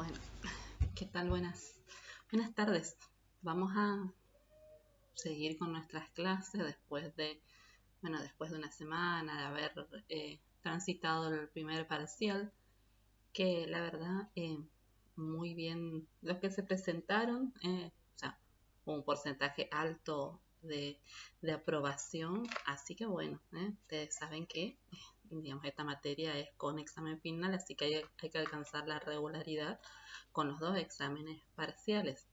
Bueno, ¿qué tal? Buenas tardes. Vamos a seguir con nuestras clases después de una semana de haber transitado el primer parcial, que la verdad, muy bien, los que se presentaron, o sea, un porcentaje alto de aprobación, así que bueno, ustedes saben que, digamos, esta materia es con examen final, así que hay que alcanzar la regularidad con los dos exámenes parciales,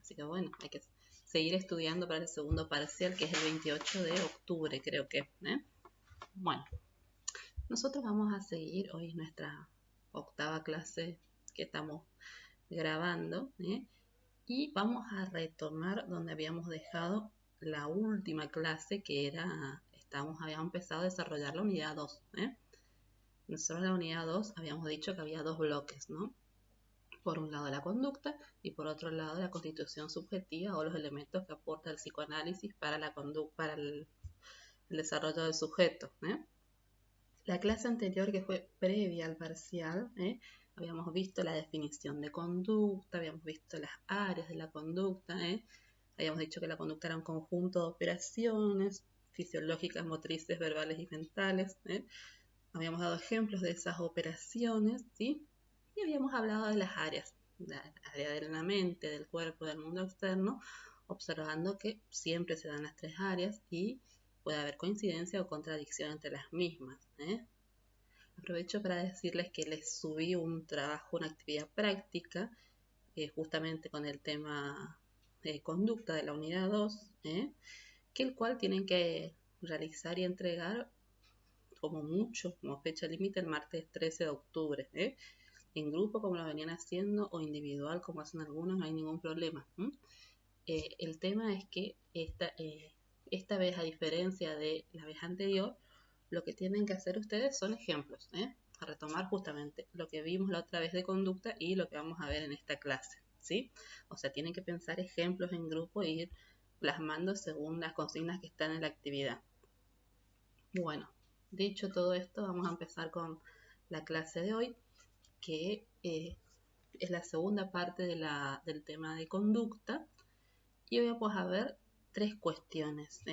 así que bueno, hay que seguir estudiando para el segundo parcial, que es el 28 de octubre, creo que, Bueno, nosotros vamos a seguir hoy nuestra octava clase que estamos grabando, y vamos a retomar donde habíamos dejado la última clase, que habíamos empezado a desarrollar la unidad 2. Nosotros en la unidad 2 habíamos dicho que había dos bloques, ¿no? Por un lado la conducta y por otro lado la constitución subjetiva o los elementos que aporta el psicoanálisis para el desarrollo del sujeto. La clase anterior, que fue previa al parcial, habíamos visto la definición de conducta, habíamos visto las áreas de la conducta, habíamos dicho que la conducta era un conjunto de operaciones fisiológicas, motrices, verbales y mentales. Habíamos dado ejemplos de esas operaciones, ¿sí? Y habíamos hablado de las áreas, la área de la mente, del cuerpo, del mundo externo, observando que siempre se dan las tres áreas y puede haber coincidencia o contradicción entre las mismas. Aprovecho para decirles que les subí un trabajo, una actividad práctica, justamente con el tema de conducta de la unidad 2, que el cual tienen que realizar y entregar como mucho, como fecha límite, el martes 13 de octubre, en grupo como lo venían haciendo o individual como hacen algunos, no hay ningún problema. El tema es que esta vez, a diferencia de la vez anterior, lo que tienen que hacer ustedes son ejemplos, a retomar justamente lo que vimos la otra vez de conducta y lo que vamos a ver en esta clase, ¿sí? O sea, tienen que pensar ejemplos en grupo e ir plasmando según las consignas que están en la actividad. Bueno, dicho todo esto, vamos a empezar con la clase de hoy, que es la segunda parte del tema de conducta, y hoy vamos a ver tres cuestiones.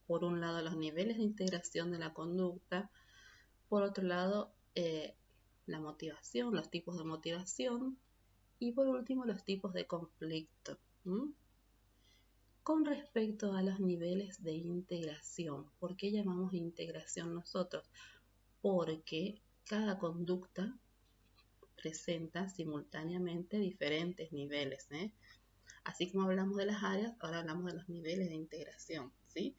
Por un lado, los niveles de integración de la conducta. Por otro lado, la motivación, los tipos de motivación. Y por último, los tipos de conflicto. Con respecto a los niveles de integración, ¿por qué llamamos integración nosotros? Porque cada conducta presenta simultáneamente diferentes niveles. Así como hablamos de las áreas, ahora hablamos de los niveles de integración, ¿sí?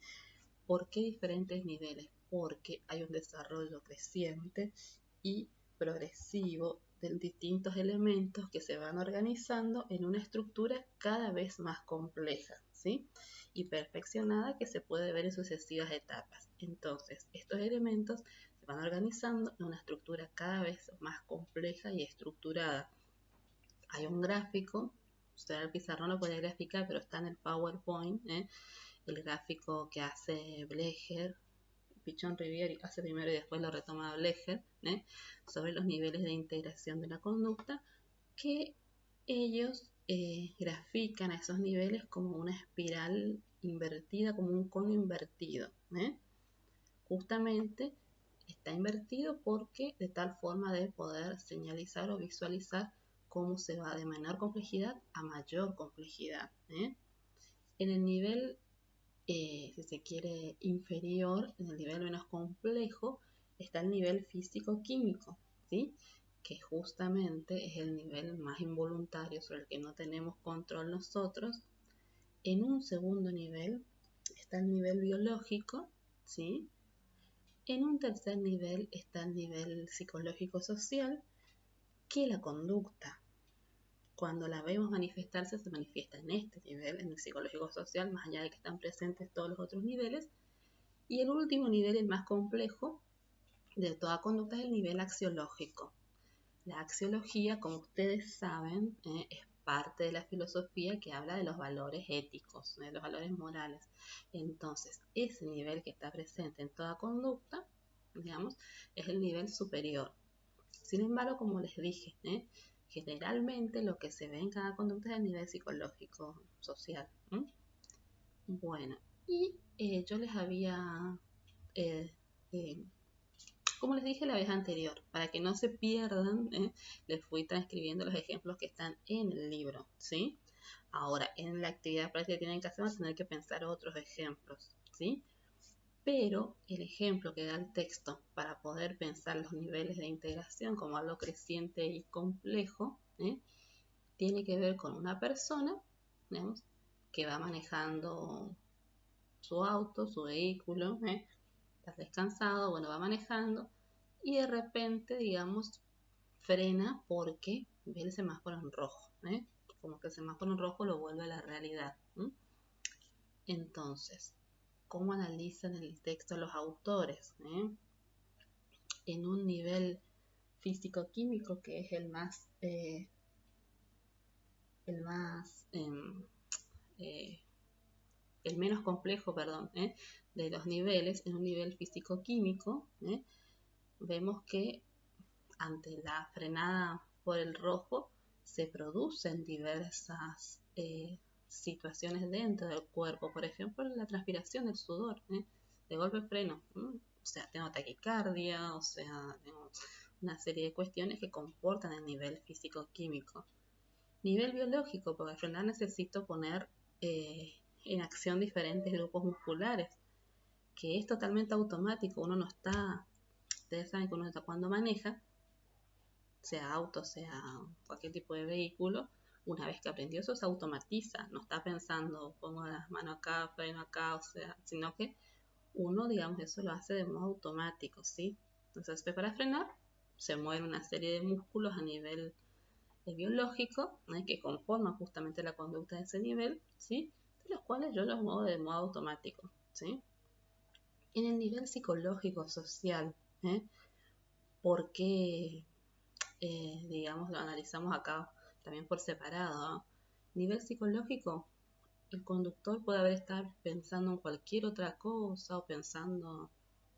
¿Por qué diferentes niveles? Porque hay un desarrollo creciente y progresivo de distintos elementos que se van organizando en una estructura cada vez más compleja, ¿sí? Y perfeccionada, que se puede ver en sucesivas etapas. Entonces, estos elementos se van organizando en una estructura cada vez más compleja y estructurada. Hay un gráfico, usted al pizarrón lo puede graficar, pero está en el PowerPoint, el gráfico que hace Blecher, Pichon Riviere hace primero y después lo retoma Blecher, sobre los niveles de integración de la conducta, que ellos grafican a esos niveles como una espiral invertida, como un cono invertido. Justamente está invertido porque de tal forma de poder señalizar o visualizar cómo se va de menor complejidad a mayor complejidad. En el nivel, si se quiere, inferior, en el nivel menos complejo, está el nivel físico-químico, ¿sí? Que justamente es el nivel más involuntario, sobre el que no tenemos control nosotros. En un segundo nivel está el nivel biológico, ¿sí? En un tercer nivel está el nivel psicológico-social, que la conducta, cuando la vemos manifestarse, se manifiesta en este nivel, en el psicológico-social, más allá de que están presentes todos los otros niveles. Y el último nivel, el más complejo de toda conducta, es el nivel axiológico. La axiología, como ustedes saben, es parte de la filosofía que habla de los valores éticos, de los valores morales. Entonces, ese nivel que está presente en toda conducta, digamos, es el nivel superior. Sin embargo, como les dije, generalmente lo que se ve en cada conducta es el nivel psicológico, social. Bueno, y yo les había, eh, eh, como les dije la vez anterior, para que no se pierdan, les fui transcribiendo los ejemplos que están en el libro, ¿sí? Ahora, en la actividad práctica que tienen que hacer van a tener que pensar otros ejemplos, ¿sí? Pero el ejemplo que da el texto para poder pensar los niveles de integración como algo creciente y complejo, tiene que ver con una persona, digamos, que va manejando su auto, su vehículo, está descansado, bueno, va manejando y de repente, digamos, frena porque ve el semáforo en rojo, como que el semáforo en rojo lo vuelve a la realidad. Entonces, ¿cómo analizan el texto los autores? En un nivel físico-químico que es el menos complejo, perdón, de los niveles, en un nivel físico-químico, vemos que ante la frenada por el rojo se producen diversas situaciones dentro del cuerpo, por ejemplo la transpiración, el sudor, de golpe freno, o sea, tengo taquicardia, o sea, tengo una serie de cuestiones que comportan el nivel físico-químico. Nivel biológico, porque al frenar necesito poner en acción diferentes grupos musculares, que es totalmente automático, uno no está, ustedes saben que uno está cuando maneja, sea auto, sea cualquier tipo de vehículo, una vez que aprendió eso se automatiza, no está pensando, pongo las manos acá, freno acá, o sea, sino que uno, digamos, eso lo hace de modo automático, ¿sí? Entonces, para frenar, se mueven una serie de músculos a nivel biológico, que conforman justamente la conducta de ese nivel, ¿sí? De los cuales yo los muevo de modo automático, ¿sí? En el nivel psicológico, social, ¿por qué, digamos, lo analizamos acá también por separado? ¿No? Nivel psicológico, el conductor puede haber estado pensando en cualquier otra cosa o pensando,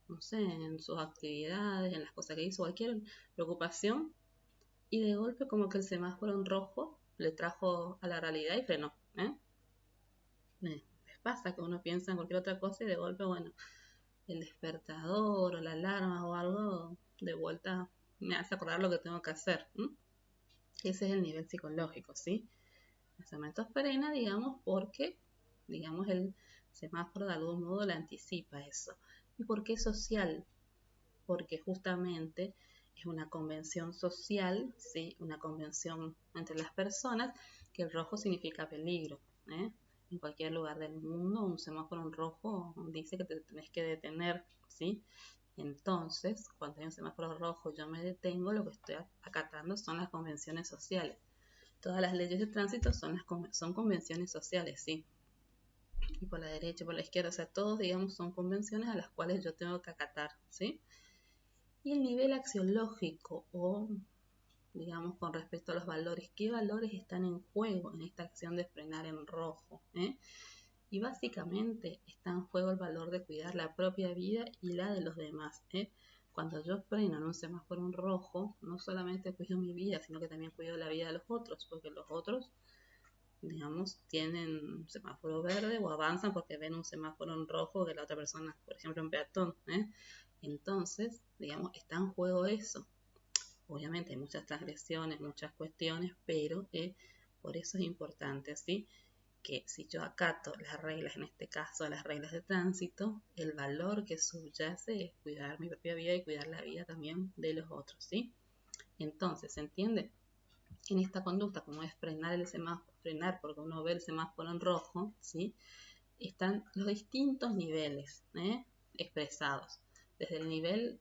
no sé, en sus actividades, en las cosas que hizo, cualquier preocupación, y de golpe como que el semáforo en rojo le trajo a la realidad y frenó. Les pasa que uno piensa en cualquier otra cosa y de golpe, bueno, el despertador o la alarma o algo de vuelta me hace acordar lo que tengo que hacer. Ese es el nivel psicológico, ¿sí? El cemento frena, digamos, porque, digamos, el semáforo de algún modo le anticipa eso. ¿Y por qué social? Porque justamente es una convención social, ¿sí? Una convención entre las personas, que el rojo significa peligro. En cualquier lugar del mundo, un semáforo en rojo dice que te tenés que detener, ¿sí? Entonces, cuando hay un semáforo rojo yo me detengo, lo que estoy acatando son las convenciones sociales. Todas las leyes de tránsito son convenciones sociales, ¿sí? Y por la derecha y por la izquierda, o sea, todos, digamos, son convenciones a las cuales yo tengo que acatar, ¿sí? Y el nivel axiológico o, digamos, con respecto a los valores, ¿qué valores están en juego en esta acción de frenar en rojo? Y básicamente está en juego el valor de cuidar la propia vida y la de los demás. Cuando yo freno en un semáforo en rojo, no solamente cuido mi vida, sino que también cuido la vida de los otros, porque los otros, digamos, tienen un semáforo verde o avanzan porque ven un semáforo en rojo de la otra persona, por ejemplo, un peatón. Entonces, digamos, está en juego eso. Obviamente hay muchas transgresiones, muchas cuestiones, pero por eso es importante, ¿sí? Que si yo acato las reglas, en este caso las reglas de tránsito, el valor que subyace es cuidar mi propia vida y cuidar la vida también de los otros, ¿sí? Entonces, ¿se entiende? En esta conducta, como es frenar el semáforo, frenar porque uno ve el semáforo en rojo, ¿sí? Están los distintos niveles expresados. Desde el nivel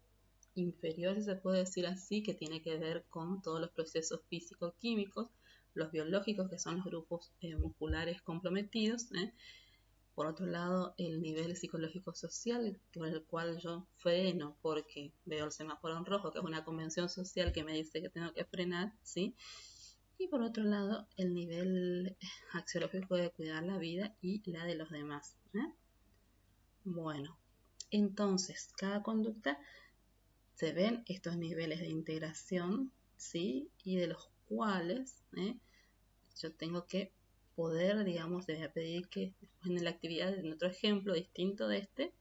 inferior, si se puede decir así, que tiene que ver con todos los procesos físico-químicos, los biológicos, que son los grupos musculares comprometidos. Por otro lado, el nivel psicológico-social, con el cual yo freno porque veo el semáforo en rojo, que es una convención social que me dice que tengo que frenar, ¿sí? Y por otro lado, el nivel axiológico de cuidar la vida y la de los demás. Bueno, entonces, cada conducta se ven estos niveles de integración, ¿sí? Y de los cuales yo tengo que poder, digamos, les voy a pedir que en la actividad, en otro ejemplo distinto de este,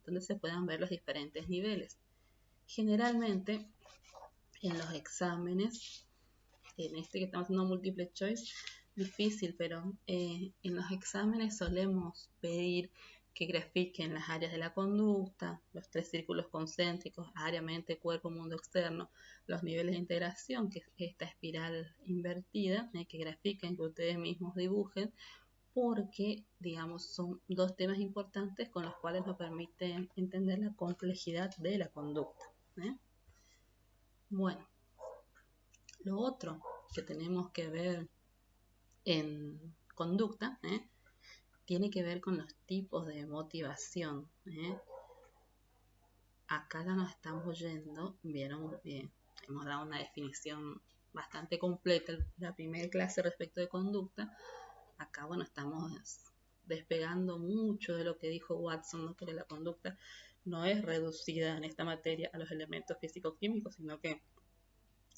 donde se puedan ver los diferentes niveles. Generalmente, en los exámenes, en este que estamos haciendo multiple choice, difícil, pero en los exámenes solemos pedir que grafiquen las áreas de la conducta, los 3 círculos concéntricos, área, mente, cuerpo, mundo externo, los niveles de integración, que es esta espiral invertida, que grafiquen, que ustedes mismos dibujen, porque, digamos, son 2 temas importantes con los cuales nos permiten entender la complejidad de la conducta. Bueno, lo otro que tenemos que ver en conducta, tiene que ver con los tipos de motivación. Acá ya nos estamos yendo, vieron, hemos dado una definición bastante completa en la primera clase respecto de conducta. Acá, bueno, estamos despegando mucho de lo que dijo Watson, ¿no? Que la conducta no es reducida en esta materia a los elementos físico-químicos, sino que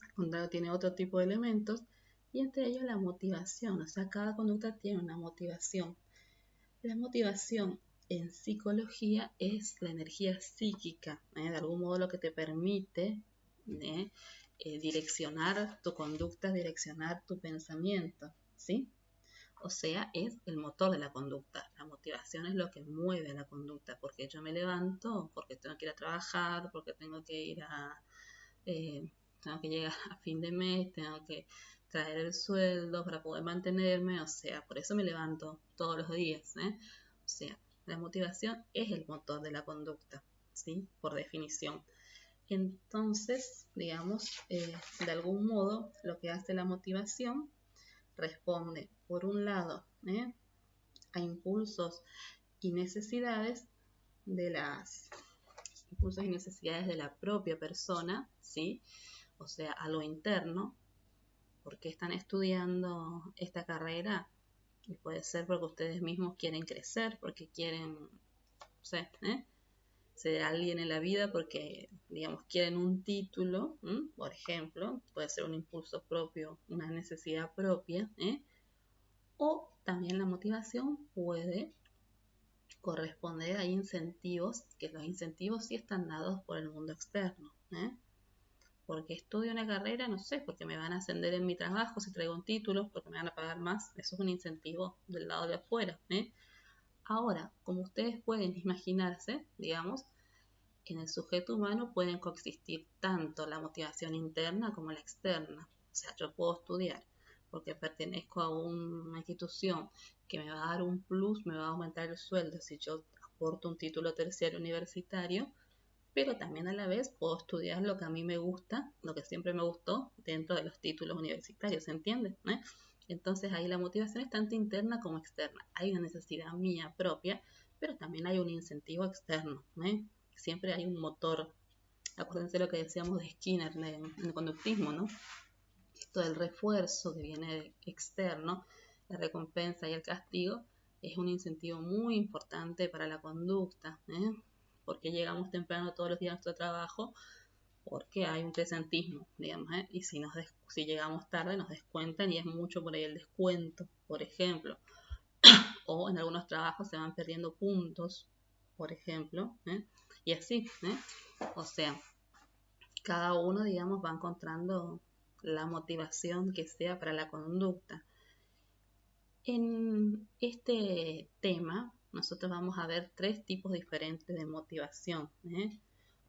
al contrario tiene otro tipo de elementos, y entre ellos la motivación. O sea, cada conducta tiene una motivación. La motivación en psicología es la energía psíquica, de algún modo lo que te permite direccionar tu conducta, direccionar tu pensamiento, ¿sí? O sea, es el motor de la conducta. La motivación es lo que mueve a la conducta, porque yo me levanto, porque tengo que ir a trabajar, porque tengo que ir tengo que llegar a fin de mes, tengo que traer el sueldo para poder mantenerme, o sea, por eso me levanto todos los días, O sea, la motivación es el motor de la conducta, ¿sí? Por definición. Entonces, digamos, de algún modo, lo que hace la motivación responde, por un lado, a impulsos y necesidades de la propia persona, ¿sí? O sea, a lo interno. ¿Por qué están estudiando esta carrera? Y puede ser porque ustedes mismos quieren crecer, porque quieren, no sé, ser alguien en la vida, porque, digamos, quieren un título, por ejemplo, puede ser un impulso propio, una necesidad propia, o también la motivación puede corresponder a incentivos, que los incentivos sí están dados por el mundo externo, porque estudio una carrera, no sé, porque me van a ascender en mi trabajo si traigo un título, porque me van a pagar más, eso es un incentivo del lado de afuera. Ahora, como ustedes pueden imaginarse, digamos, en el sujeto humano pueden coexistir tanto la motivación interna como la externa. O sea, yo puedo estudiar porque pertenezco a una institución que me va a dar un plus, me va a aumentar el sueldo si yo aporto un título terciario universitario, pero también a la vez puedo estudiar lo que a mí me gusta, lo que siempre me gustó dentro de los títulos universitarios, ¿se entiende? Entonces ahí la motivación es tanto interna como externa. Hay una necesidad mía propia, pero también hay un incentivo externo. Siempre hay un motor. Acuérdense lo que decíamos de Skinner en el conductismo, ¿no? Esto del refuerzo que viene externo, la recompensa y el castigo, es un incentivo muy importante para la conducta, porque llegamos temprano todos los días a nuestro trabajo, porque hay un presentismo, digamos, y si llegamos tarde nos descuentan y es mucho por ahí el descuento, por ejemplo, o en algunos trabajos se van perdiendo puntos, por ejemplo, y así, o sea, cada uno, digamos, va encontrando la motivación que sea para la conducta. En este tema, nosotros vamos a ver 3 tipos diferentes de motivación.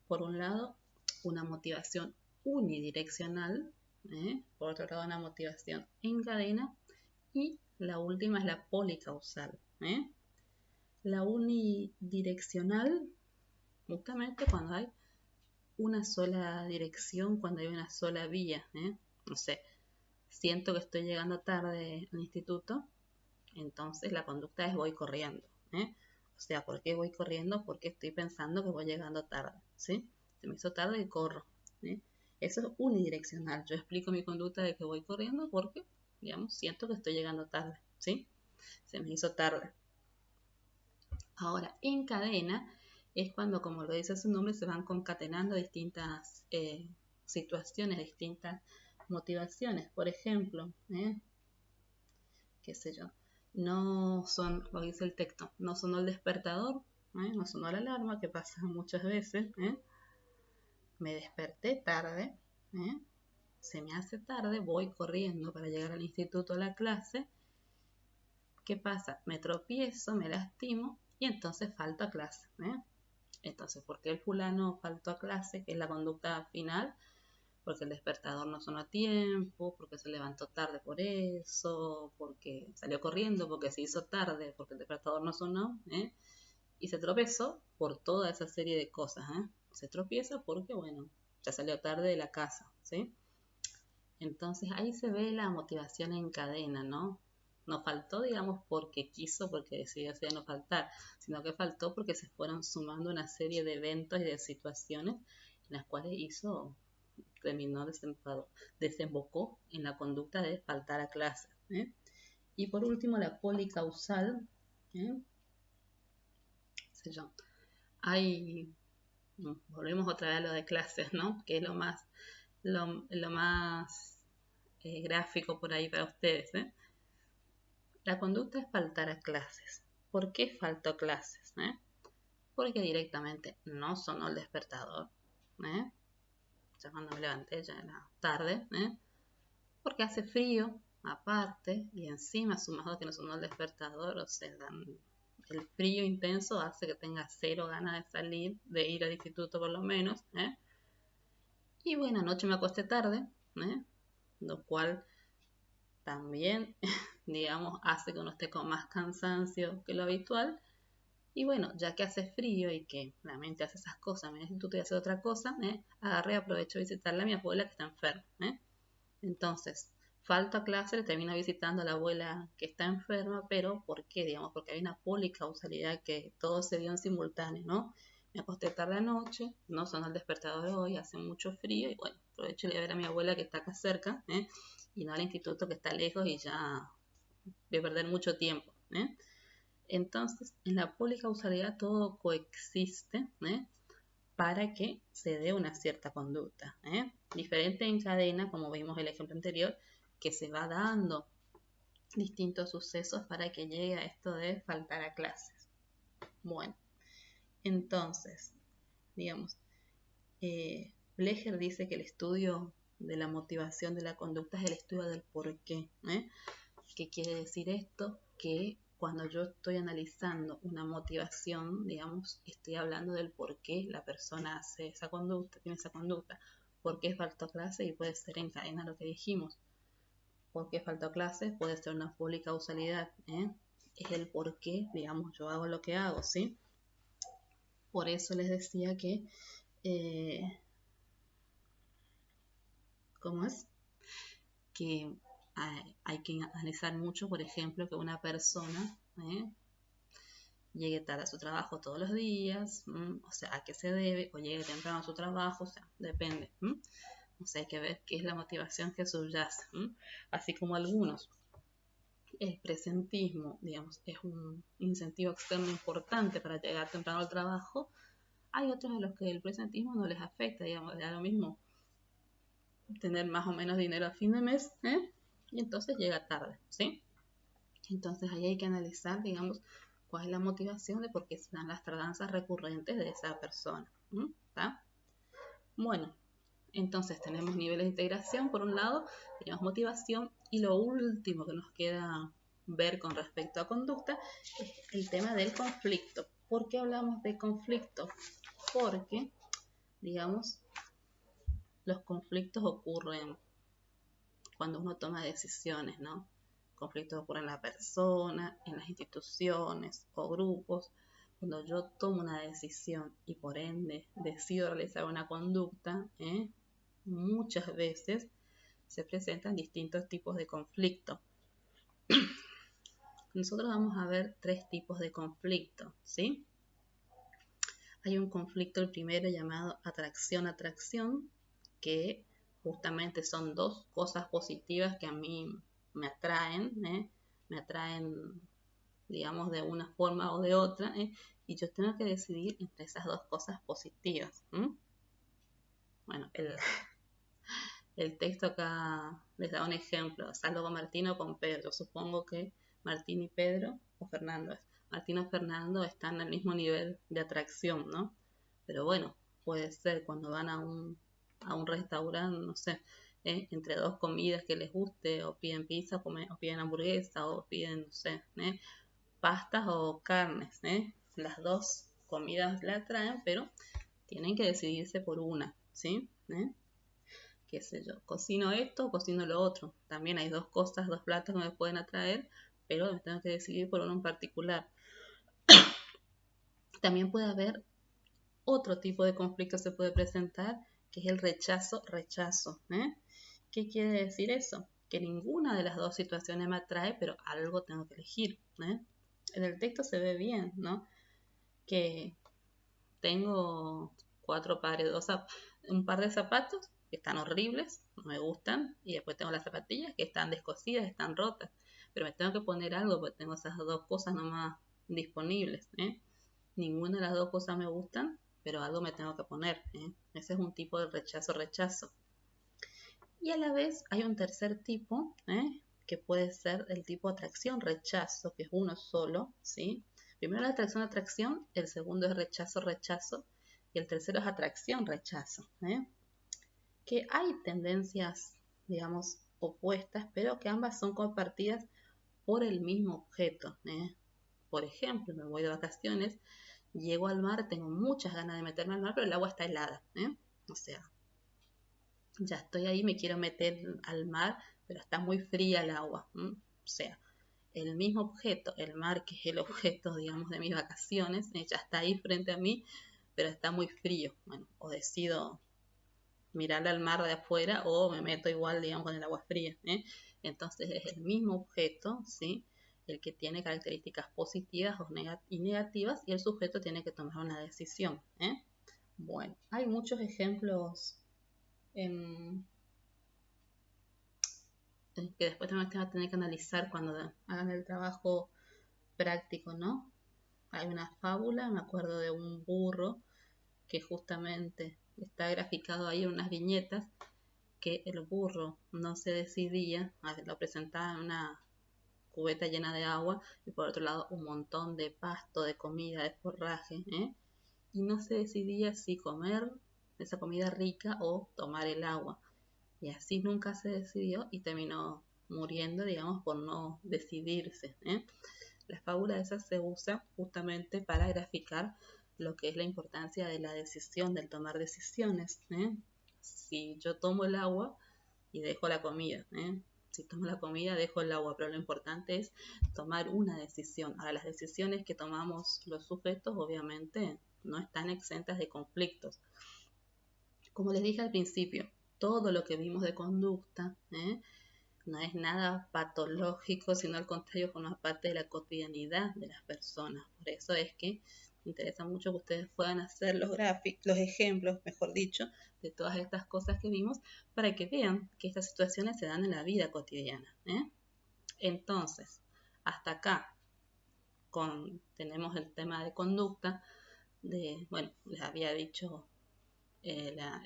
Por un lado, una motivación unidireccional, por otro lado, una motivación en cadena, y la última es la policausal. La unidireccional, justamente cuando hay una sola dirección, cuando hay una sola vía. No sé, siento que estoy llegando tarde al instituto, entonces la conducta es voy corriendo. O sea, ¿por qué voy corriendo? Porque estoy pensando que voy llegando tarde, ¿sí? Se me hizo tarde y corro. Eso es unidireccional. Yo explico mi conducta de que voy corriendo porque, digamos, siento que estoy llegando tarde, ¿sí? Se me hizo tarde. Ahora, en cadena es cuando, como lo dice su nombre, se van concatenando distintas situaciones, distintas las motivaciones, por ejemplo, qué sé yo, no son, lo dice el texto, no sonó el despertador, no sonó la alarma, que pasa muchas veces, me desperté tarde, se me hace tarde, voy corriendo para llegar al instituto a la clase. ¿Qué pasa? Me tropiezo, me lastimo y entonces falto a clase. Entonces, ¿por qué el fulano faltó a clase? Que es la conducta final. Porque el despertador no sonó a tiempo, porque se levantó tarde por eso, porque salió corriendo, porque se hizo tarde, porque el despertador no sonó, y se tropezó por toda esa serie de cosas. Se tropieza porque, bueno, ya salió tarde de la casa, ¿sí? Entonces ahí se ve la motivación en cadena, ¿no? No faltó, digamos, porque quiso, porque decidió ya no faltar, sino que faltó porque se fueron sumando una serie de eventos y de situaciones en las cuales desembocó en la conducta de faltar a clase. Y por último, la policausal. Sé yo. Volvemos otra vez a lo de clases, ¿no? Que es lo más gráfico por ahí para ustedes. La conducta es faltar a clases. ¿Por qué faltó a clases? Porque directamente no sonó el despertador. Ya cuando me levanté ya era tarde. Porque hace frío, aparte, y encima sumado a que no sonó el despertador, o sea, el frío intenso hace que tenga cero ganas de salir, de ir al instituto por lo menos. Y bueno, anoche me acosté tarde, lo cual también, digamos, hace que uno esté con más cansancio que lo habitual. Y bueno, ya que hace frío y que la mente hace esas cosas, me instituto y hace otra cosa, agarré y aprovecho de visitarle a mi abuela que está enferma. Entonces, falto a clase, le termino visitando a la abuela que está enferma, pero ¿por qué? Digamos, porque hay una policausalidad que todo se dio en simultáneo, ¿no? Me acosté tarde anoche, no sonó el despertador hoy, hace mucho frío y bueno, aprovecho de ver a mi abuela que está acá cerca, y no al instituto que está lejos y ya voy a perder mucho tiempo. Entonces, en la policausalidad todo coexiste, para que se dé una cierta conducta. Diferente en cadena, como vimos el ejemplo anterior, que se va dando distintos sucesos para que llegue a esto de faltar a clases. Bueno, entonces, digamos, Blecher dice que el estudio de la motivación de la conducta es el estudio del por qué. ¿Qué quiere decir esto? Que cuando yo estoy analizando una motivación, digamos, estoy hablando del por qué la persona hace esa conducta, tiene esa conducta, por qué faltó a clase y puede ser en cadena lo que dijimos. ¿Por qué faltó a clase? Puede ser una policausalidad, es el por qué, digamos, yo hago lo que hago, ¿sí? Por eso les decía que, ¿cómo es? Que hay que analizar mucho, por ejemplo, que una persona llegue tarde a su trabajo todos los días, o sea, a qué se debe, o llegue temprano a su trabajo, o sea, depende. O sea, hay que ver qué es la motivación que subyace. Así como algunos, el presentismo, digamos, es un incentivo externo importante para llegar temprano al trabajo, hay otros a los que el presentismo no les afecta, digamos, les da lo mismo tener más o menos dinero a fin de mes, y entonces llega tarde, ¿sí? Entonces ahí hay que analizar, digamos, cuál es la motivación de por qué se dan las tardanzas recurrentes de esa persona. ¿Está? Bueno, entonces tenemos niveles de integración por un lado, tenemos motivación y lo último que nos queda ver con respecto a conducta es el tema del conflicto. ¿Por qué hablamos de conflicto? Porque, digamos, los conflictos ocurren cuando uno toma decisiones, ¿no? Conflictos ocurren en la persona, en las instituciones o grupos. Cuando yo tomo una decisión y por ende decido realizar una conducta, muchas veces se presentan distintos tipos de conflicto. Nosotros vamos a ver 3 tipos de conflicto, ¿sí? Hay un conflicto, el primero llamado atracción-atracción, que justamente son 2 cosas positivas que a mí me atraen, digamos, de una forma o de otra, y yo tengo que decidir entre esas 2 cosas positivas. Bueno, El texto acá les da un ejemplo, salgo con Martín o con Pedro. Supongo que Martín y Pedro, o Fernando, Martín o Fernando están al mismo nivel de atracción, ¿no? Pero bueno, puede ser cuando van a un restaurante, no sé, entre dos comidas que les guste, o piden pizza, o piden hamburguesa, o piden, no sé, pastas o carnes, Las dos comidas la atraen, pero tienen que decidirse por una, ¿sí? Qué sé yo, cocino esto o cocino lo otro. También hay dos cosas, dos platos que me pueden atraer, pero me tengo que decidir por uno en particular. También puede haber otro tipo de conflicto se puede presentar, que es el rechazo. ¿Qué quiere decir eso? Que ninguna de las dos situaciones me atrae, pero algo tengo que elegir. En el texto se ve bien, ¿no? Que tengo un par de zapatos que están horribles, no me gustan, y después tengo las zapatillas que están descosidas, están rotas, pero me tengo que poner algo porque tengo esas dos cosas nomás disponibles. Ninguna de las dos cosas me gustan, pero algo me tengo que poner. Ese es un tipo de rechazo. Y a la vez hay un tercer tipo, que puede ser el tipo atracción-rechazo, que es uno solo, ¿sí? Primero la atracción-atracción, el segundo es rechazo-rechazo, y el tercero es atracción-rechazo. Que hay tendencias, digamos, opuestas, pero que ambas son compartidas por el mismo objeto. Por ejemplo, me voy de vacaciones, llego al mar, tengo muchas ganas de meterme al mar, pero el agua está helada. O sea, ya estoy ahí, me quiero meter al mar, pero está muy fría el agua. O sea, el mismo objeto, el mar, que es el objeto, digamos, de mis vacaciones, ya está ahí frente a mí, pero está muy frío. Bueno, o decido mirar al mar de afuera o me meto igual, digamos, con el agua fría. Entonces es el mismo objeto, ¿sí? El que tiene características positivas y negativas, y el sujeto tiene que tomar una decisión. Bueno, hay muchos ejemplos que después también van a tener que analizar cuando hagan el trabajo práctico, ¿no? Hay una fábula, me acuerdo de un burro que justamente está graficado ahí en unas viñetas, que el burro no se decidía, lo presentaba en una cubeta llena de agua y por otro lado un montón de pasto, de comida, de forraje, y no se decidía si comer esa comida rica o tomar el agua. Y así nunca se decidió y terminó muriendo, digamos, por no decidirse. La fábula esa se usa justamente para graficar lo que es la importancia de la decisión, del tomar decisiones. Si yo tomo el agua y dejo la comida, si tomo la comida dejo el agua, pero lo importante es tomar una decisión. Ahora, las decisiones que tomamos los sujetos obviamente no están exentas de conflictos. Como les dije al principio, todo lo que vimos de conducta no es nada patológico, sino al contrario, forma parte de la cotidianidad de las personas. Por eso es que me interesa mucho que ustedes puedan hacer los gráficos, los ejemplos, mejor dicho, de todas estas cosas que vimos, para que vean que estas situaciones se dan en la vida cotidiana. Entonces, hasta acá tenemos el tema de conducta, bueno, les había dicho la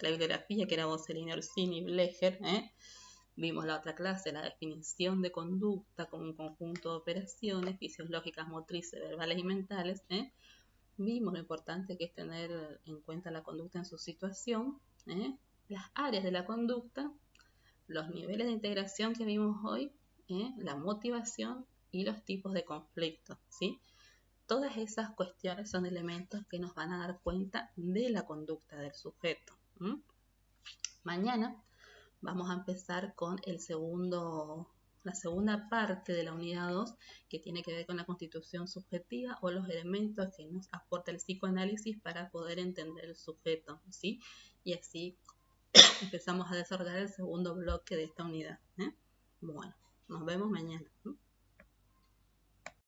bibliografía que era Bossellini, Orsini, Blecher. Vimos la otra clase, la definición de conducta como un conjunto de operaciones fisiológicas, motrices, verbales y mentales. Vimos lo importante que es tener en cuenta la conducta en su situación, las áreas de la conducta, los niveles de integración que vimos hoy, la motivación y los tipos de conflictos, ¿sí? Todas esas cuestiones son elementos que nos van a dar cuenta de la conducta del sujeto. Mañana vamos a empezar con la segunda parte de la unidad 2, que tiene que ver con la constitución subjetiva o los elementos que nos aporta el psicoanálisis para poder entender el sujeto, ¿sí? Y así empezamos a desarrollar el segundo bloque de esta unidad. Bueno, nos vemos mañana.